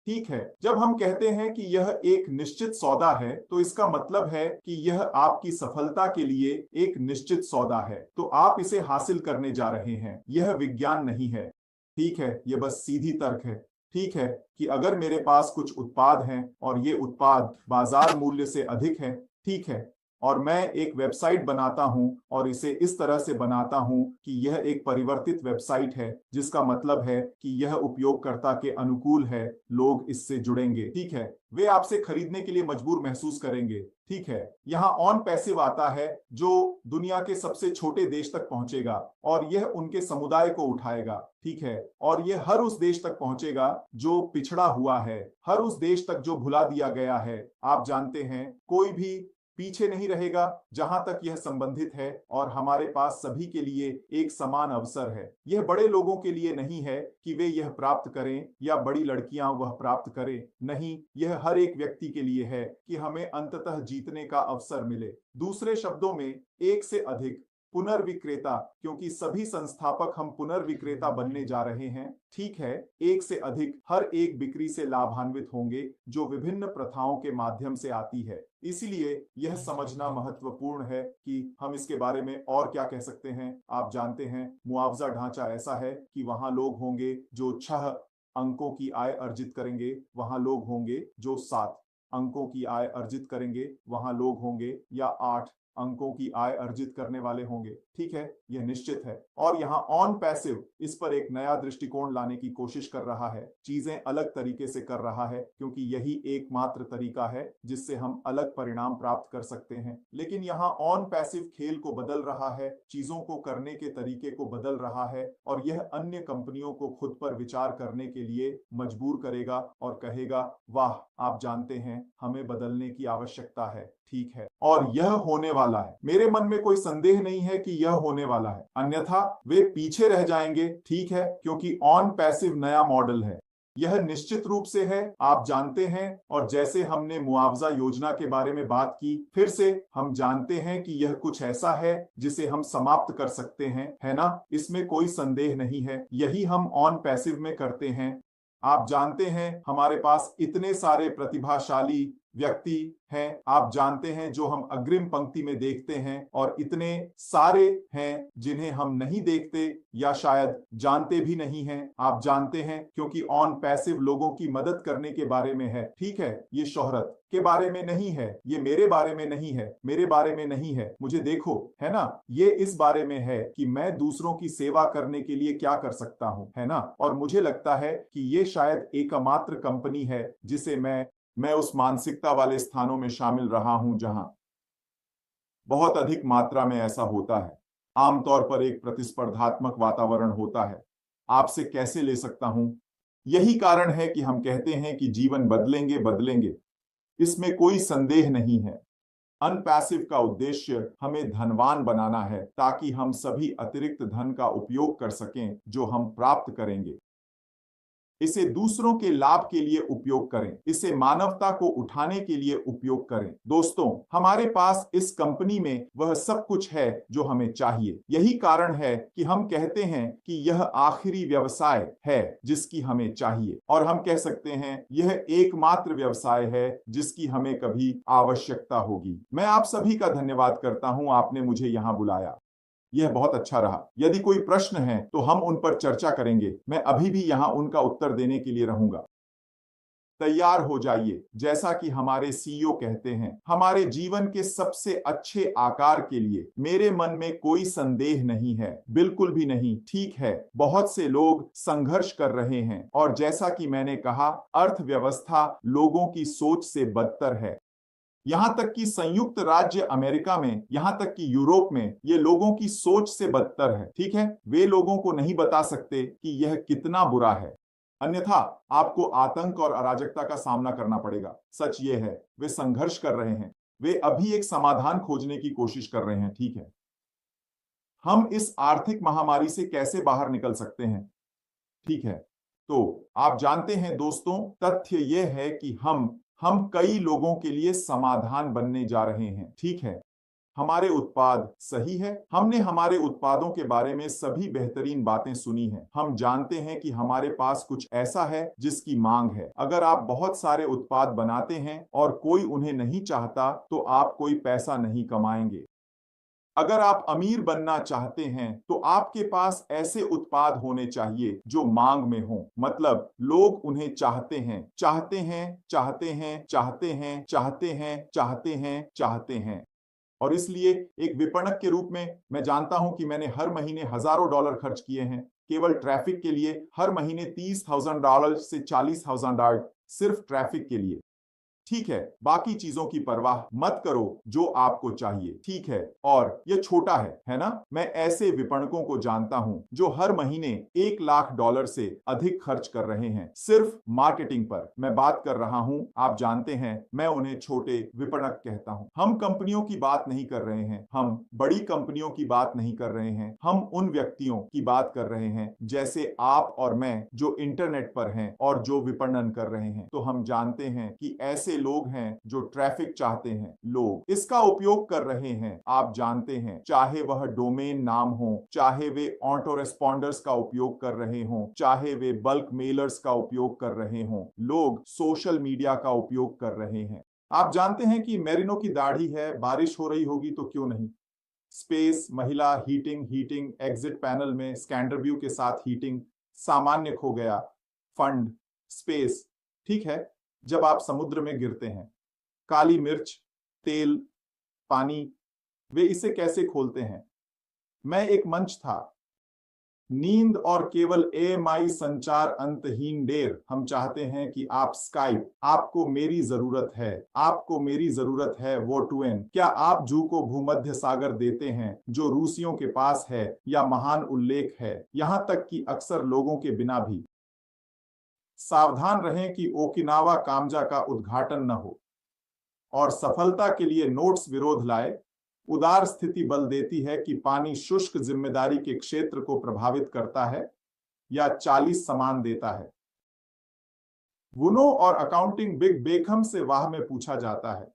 ठीक है, जब हम कहते हैं कि यह एक निश्चित सौदा है तो इसका मतलब है कि यह आपकी सफलता के लिए एक निश्चित सौदा है, तो आप इसे हासिल करने जा रहे हैं। यह विज्ञान नहीं है। ठीक है, यह बस सीधी तर्क है। ठीक है कि अगर मेरे पास कुछ उत्पाद हैं और ये उत्पाद बाजार मूल्य से अधिक है, ठीक है, और मैं एक वेबसाइट बनाता हूं और इसे इस तरह से बनाता हूं कि यह एक परिवर्तित वेबसाइट है, जिसका मतलब है कि यह उपयोगकर्ता के अनुकूल है, लोग इससे जुड़ेंगे, ठीक है, वे आपसे खरीदने के लिए मजबूर महसूस करेंगे। ठीक है, यहाँ ऑन पैसिव आता है जो दुनिया के सबसे छोटे देश तक पहुंचेगा और यह उनके समुदाय को उठाएगा। ठीक है, और यह हर उस देश तक पहुंचेगा जो पिछड़ा हुआ है, हर उस देश तक जो भुला दिया गया है। आप जानते हैं, कोई भी पीछे नहीं रहेगा जहां तक यह संबंधित है, और हमारे पास सभी के लिए एक समान अवसर है। यह बड़े लोगों के लिए नहीं है कि वे यह प्राप्त करें या बड़ी लड़कियां वह प्राप्त करें। नहीं, यह हर एक व्यक्ति के लिए है कि हमें अंततः जीतने का अवसर मिले। दूसरे शब्दों में, एक से अधिक पुनर्विक्रेता, क्योंकि सभी संस्थापक हम पुनर्विक्रेता बनने जा रहे हैं। ठीक है, एक से अधिक हर एक बिक्री से लाभान्वित होंगे जो विभिन्न प्रथाओं के माध्यम से आती है। इसलिए यह समझना महत्वपूर्ण है कि हम इसके बारे में और क्या कह सकते हैं। आप जानते हैं, मुआवजा ढांचा ऐसा है कि वहां लोग होंगे जो 6 अंकों की आय अर्जित करेंगे, वहां लोग होंगे जो 7 अंकों की आय अर्जित करेंगे, वहां लोग होंगे या 8 अंकों की आय अर्जित करने वाले होंगे। ठीक है, यह निश्चित है। और यहाँ ऑन पैसिव इस पर एक नया दृष्टिकोण लाने की कोशिश कर रहा है, चीजें अलग तरीके से कर रहा है, क्योंकि यही एकमात्र तरीका है जिससे हम अलग परिणाम प्राप्त कर सकते हैं। लेकिन यहाँ ऑन पैसिव खेल को बदल रहा है, चीजों को करने के तरीके को बदल रहा है, और यह अन्य कंपनियों को खुद पर विचार करने के लिए मजबूर करेगा और कहेगा, वाह, आप जानते हैं, हमें बदलने की आवश्यकता है। ठीक है, और यह होने वाला है। मेरे मन में कोई संदेह नहीं है कि यह होने वाला है, अन्यथा वे पीछे रह जाएंगे। ठीक है, क्योंकि ऑन पैसिव नया मॉडल है, यह निश्चित रूप से है, आप जानते हैं। और जैसे हमने मुआवजा योजना के बारे में बात की, फिर से हम जानते हैं कि यह कुछ ऐसा है जिसे हम समाप्त कर सकते हैं, है ना? इसमें कोई संदेह नहीं है, यही हम ऑन पैसिव में करते हैं। आप जानते हैं, हमारे पास इतने सारे प्रतिभाशाली व्यक्ति हैं, आप जानते हैं, जो हम अग्रिम पंक्ति में देखते हैं, और इतने सारे हैं जिन्हें हम नहीं देखते या शायद जानते भी नहीं हैं। आप जानते हैं, क्योंकि ऑन पैसिव लोगों की मदद करने के बारे में है। ठीक है, ये शोहरत के बारे में नहीं है, ये मेरे बारे में नहीं है, मेरे बारे में नहीं है, मुझे देखो, है ना? ये इस बारे में है कि मैं दूसरों की सेवा करने के लिए क्या कर सकता हूं, है ना? और मुझे लगता है कि ये शायद एकमात्र कंपनी है जिसे मैं उस मानसिकता वाले स्थानों में शामिल रहा हूं जहां बहुत अधिक मात्रा में ऐसा होता है। आमतौर पर एक प्रतिस्पर्धात्मक वातावरण होता है, आपसे कैसे ले सकता हूं। यही कारण है कि हम कहते हैं कि जीवन बदलेंगे बदलेंगे, इसमें कोई संदेह नहीं है। अनपैसिव का उद्देश्य हमें धनवान बनाना है, ताकि हम सभी अतिरिक्त धन का उपयोग कर सकें जो हम प्राप्त करेंगे। इसे दूसरों के लाभ के लिए उपयोग करें, इसे मानवता को उठाने के लिए उपयोग करें। दोस्तों, हमारे पास इस कंपनी में वह सब कुछ है जो हमें चाहिए। यही कारण है कि हम कहते हैं कि यह आखिरी व्यवसाय है जिसकी हमें चाहिए, और हम कह सकते हैं यह एकमात्र व्यवसाय है जिसकी हमें कभी आवश्यकता होगी। मैं आप सभी का धन्यवाद करता हूं, आपने मुझे यहां बुलाया। यह बहुत अच्छा रहा। यदि कोई प्रश्न है तो हम उन पर चर्चा करेंगे। मैं अभी भी यहां उनका उत्तर देने के लिए रहूंगा। तैयार हो जाइए। जैसा कि हमारे सीईओ कहते हैं, हमारे जीवन के सबसे अच्छे आकार के लिए मेरे मन में कोई संदेह नहीं है, बिल्कुल भी नहीं। ठीक है, बहुत से लोग संघर्ष कर रहे हैं, और जैसा कि मैंने कहा, अर्थव्यवस्था लोगों की सोच से बदतर है। यहां तक कि संयुक्त राज्य अमेरिका में, यहां तक कि यूरोप में, ये लोगों की सोच से बदतर है। ठीक है, वे लोगों को नहीं बता सकते कि यह कितना बुरा है, अन्यथा आपको आतंक और अराजकता का सामना करना पड़ेगा। सच ये है, वे संघर्ष कर रहे हैं, वे अभी एक समाधान खोजने की कोशिश कर रहे हैं। ठीक है, हम इस आर्थिक महामारी से कैसे बाहर निकल सकते हैं? ठीक है, तो आप जानते हैं दोस्तों, तथ्य यह है कि हम कई लोगों के लिए समाधान बनने जा रहे हैं। ठीक है, हमारे उत्पाद सही है। हमने हमारे उत्पादों के बारे में सभी बेहतरीन बातें सुनी हैं। हम जानते हैं कि हमारे पास कुछ ऐसा है जिसकी मांग है। अगर आप बहुत सारे उत्पाद बनाते हैं और कोई उन्हें नहीं चाहता तो आप कोई पैसा नहीं कमाएंगे। अगर आप अमीर बनना चाहते हैं तो आपके पास ऐसे उत्पाद होने चाहिए जो मांग में हो, मतलब लोग उन्हें चाहते हैं, चाहते हैं, चाहते हैं, चाहते हैं, चाहते हैं, चाहते हैं, चाहते हैं। और इसलिए एक विपणक के रूप में मैं जानता हूं कि मैंने हर महीने हजारों डॉलर खर्च किए हैं केवल ट्रैफिक के लिए। हर महीने $30,000 से $40,000 सिर्फ ट्रैफिक के लिए। ठीक है, बाकी चीजों की परवाह मत करो जो आपको चाहिए, ठीक है। और यह छोटा है ना। मैं ऐसे विपणकों को जानता हूं जो हर महीने $1 लाख से अधिक खर्च कर रहे हैं सिर्फ मार्केटिंग पर। मैं बात कर रहा हूं, आप जानते हैं, मैं उन्हें छोटे विपणक कहता हूं। हम कंपनियों की बात नहीं कर रहे हैं, हम बड़ी कंपनियों की बात नहीं कर रहे हैं, हम उन व्यक्तियों की बात कर रहे हैं जैसे आप और मैं जो इंटरनेट पर हैं और जो विपणन कर रहे हैं। तो हम जानते हैं कि ऐसे लोग हैं जो ट्रैफिक चाहते हैं, लोग इसका उपयोग कर रहे हैं। आप जानते हैं, चाहे वह डोमेन नाम हो, चाहे वे ऑटो रेस्पॉन्डर्स का उपयोग कर रहे हों, चाहे वे बल्क मेलर्स का उपयोग कर रहे हों, लोग सोशल मीडिया का उपयोग कर रहे हैं। आप जानते हैं कि मेरिनो की दाढ़ी है, बारिश हो रही होगी तो क्यों नहीं। स्पेस, महिला, हीटिंग एग्जिट पैनल में स्कैंडरव्यू के साथ हीटिंग, सामान्य खो गया, फंड, स्पेस। ठीक है, जब आप समुद्र में गिरते हैं, काली मिर्च, तेल, पानी, वे इसे कैसे खोलते हैं। मैं एक मंच था, नींद और केवल AMI संचार अंतहीन डेर। हम चाहते हैं कि आप स्काइप, आपको मेरी जरूरत है, आपको मेरी जरूरत है वो टूएन। क्या आप जू को भूमध्य सागर देते हैं जो रूसियों के पास है या महान उल्लेख है, यहां तक कि अक्सर लोगों के बिना भी। सावधान रहें कि ओकिनावा कामजा का उद्घाटन न हो और सफलता के लिए नोट्स विरोध लाए। उदार स्थिति बल देती है कि पानी शुष्क जिम्मेदारी के क्षेत्र को प्रभावित करता है या 40 समान देता है। वुनो और अकाउंटिंग बिग बेकहम से वाह में पूछा जाता है,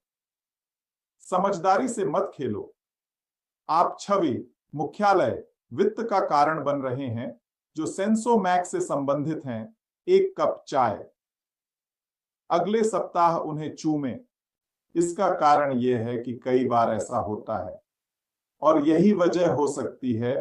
समझदारी से मत खेलो। आप छवि, मुख्यालय, वित्त का कारण बन रहे हैं जो सेंसोमैक्स से संबंधित हैं। एक कप चाय, अगले सप्ताह उन्हें चूमें। इसका कारण यह है कि कई बार ऐसा होता है और यही वजह हो सकती है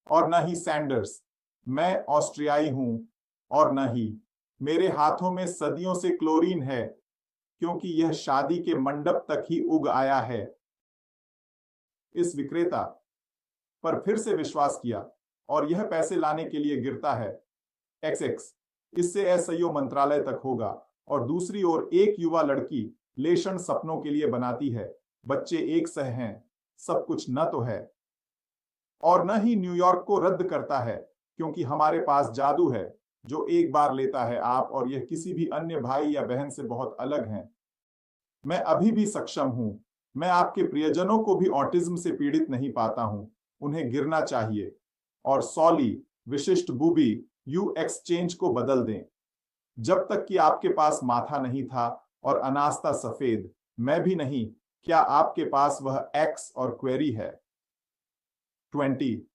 और न ही सैंडर्स। मैं ऑस्ट्रियाई हूं और न ही मेरे हाथों में सदियों से क्लोरीन है क्योंकि यह शादी के मंडप तक ही उग आया है। इस विक्रेता पर फिर से विश्वास किया और यह पैसे लाने के लिए गिरता है। XX इससे SIO मंत्रालय तक होगा। और दूसरी ओर एक युवा लड़की लेशन सपनों के लिए बनाती है। बच्चे एक सह हैं, सब कुछ न तो है और न ही न्यूयॉर्क को रद्द करता है क्योंकि हमारे पास जादू है जो एक बार लेता है आप और यह किसी भी अन्य भाई या बहन से बहुत अलग है। मैं अभी भी सक्षम हूं। मैं आपके प्रियजनों को भी ऑटिज्म से पीड़ित नहीं पाता हूं। उन्हें गिरना चाहिए और सॉली, विशिष्ट बूबी, यू एक्सचेंज को बदल दें। जब तक कि आपके पास माथा नहीं था और अनास्ता सफेद, मैं भी नहीं। क्या आपके पास वह एक्स और क्वेरी है? 20